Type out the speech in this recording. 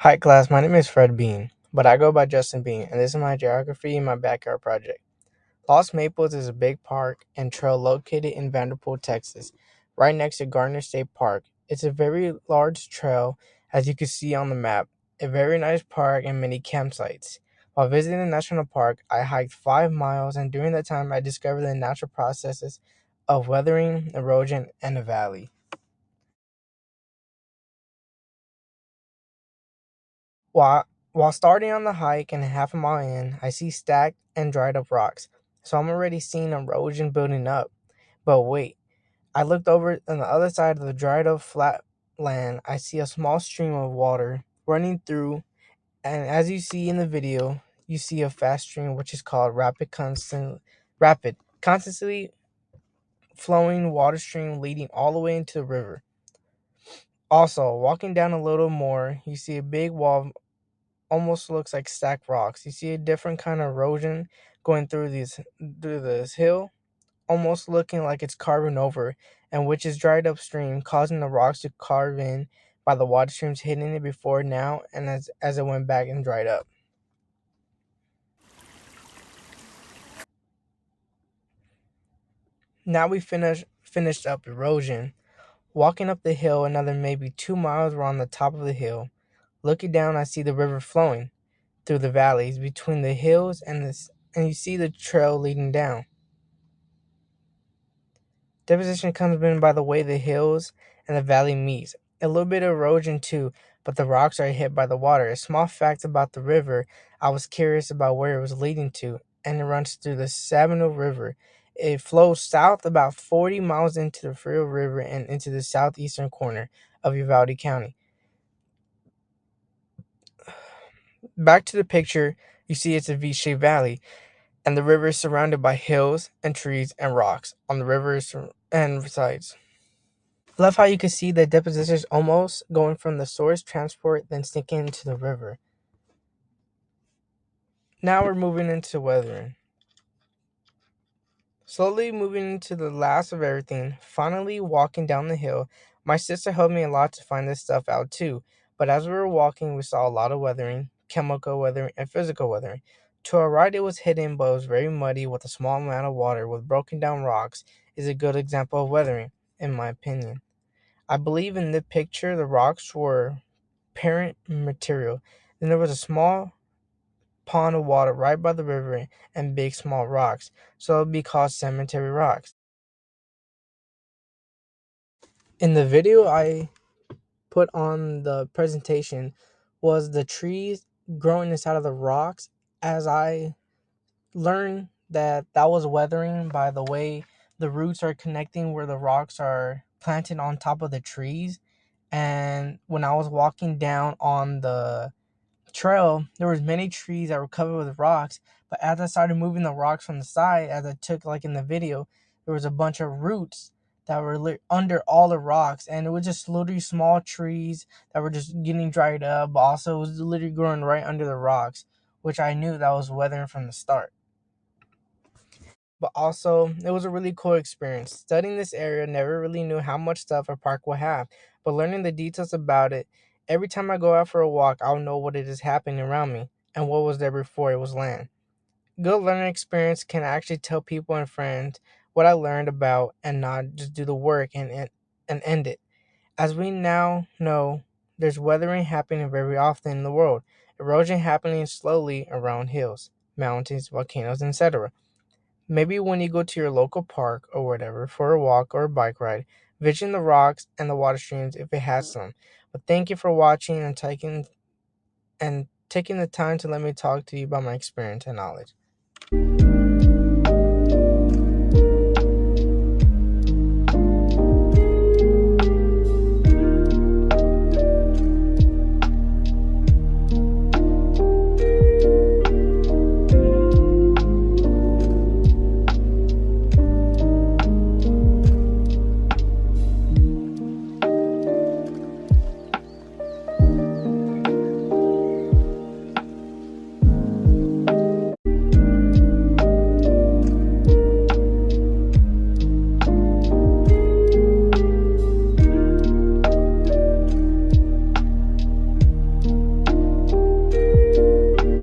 Hi class, my name is Fred Bean, but I go by Justin Bean, and this is my geography in my backyard project. Lost Maples is a big park and trail located in Vanderpool, Texas, right next to Gardner State Park. It's a very large trail, as you can see on the map, a very nice park and many campsites. While visiting the national park, I hiked 5 miles, and during that time, I discovered the natural processes of weathering, erosion, and a valley. While while starting on the hike and half a mile in, I see stacked and dried up rocks. So I'm already seeing erosion building up. But wait, I looked over on the other side of the dried up flat land. I see a small stream of water running through, and as you see in the video, you see a fast stream which is called rapid, constantly flowing water stream leading all the way into the river. Also, walking down a little more, you see a big wall almost looks like stacked rocks. You see a different kind of erosion going through this hill, almost looking like it's carving over, and which is dried upstream, causing the rocks to carve in by the water streams hitting it before now and as it went back and dried up. Now we finished up erosion. Walking up the hill another maybe 2 miles, we're on the top of the hill. Looking down, I see the river flowing through the valleys between the hills and you see the trail leading down. Deposition comes in by the way the hills and the valley meets. A little bit of erosion too, but the rocks are hit by the water. A small fact about the river, I was curious about where it was leading to, and it runs through the Sabino River. It flows south about 40 miles into the Frio River and into the southeastern corner of Uvalde County. Back to the picture, you see it's a V-shaped valley, and the river is surrounded by hills and trees and rocks on the rivers and sides. Love how you can see the depositions almost going from the source transport then sinking into the river. Now we're moving into weathering. Slowly moving into the last of everything, finally walking down the hill. My sister helped me a lot to find this stuff out too, but as we were walking, we saw a lot of weathering, chemical weathering, and physical weathering. To our right, it was hidden, but it was very muddy with a small amount of water with broken down rocks, is a good example of weathering, in my opinion. I believe in the picture the rocks were parent material. Then there was a small pond of water right by the river and big small rocks, so it would be called cemetery rocks. In the video I put on the presentation was the trees growing inside of the rocks, as I learned that that was weathering by the way the roots are connecting where the rocks are planted on top of the trees. And when I was walking down on the trail, there was many trees that were covered with rocks, but as I started moving the rocks from the side, as I took like in the video, there was a bunch of roots that were under all the rocks, and it was just literally small trees that were just getting dried up, but also it was literally growing right under the rocks, which I knew that was weathering from the start. But also, it was a really cool experience. Studying this area, never really knew how much stuff a park would have, but learning the details about it, every time I go out for a walk, I'll know what it is happening around me and what was there before it was land. Good learning experience can actually tell people and friends what I learned about and not just do the work and end it. As we now know, there's weathering happening very often in the world, erosion happening slowly around hills, mountains, volcanoes, etc. Maybe when you go to your local park or whatever for a walk or a bike ride, vision the rocks and the water streams if it has some. But thank you for watching and taking the time to let me talk to you about my experience and knowledge.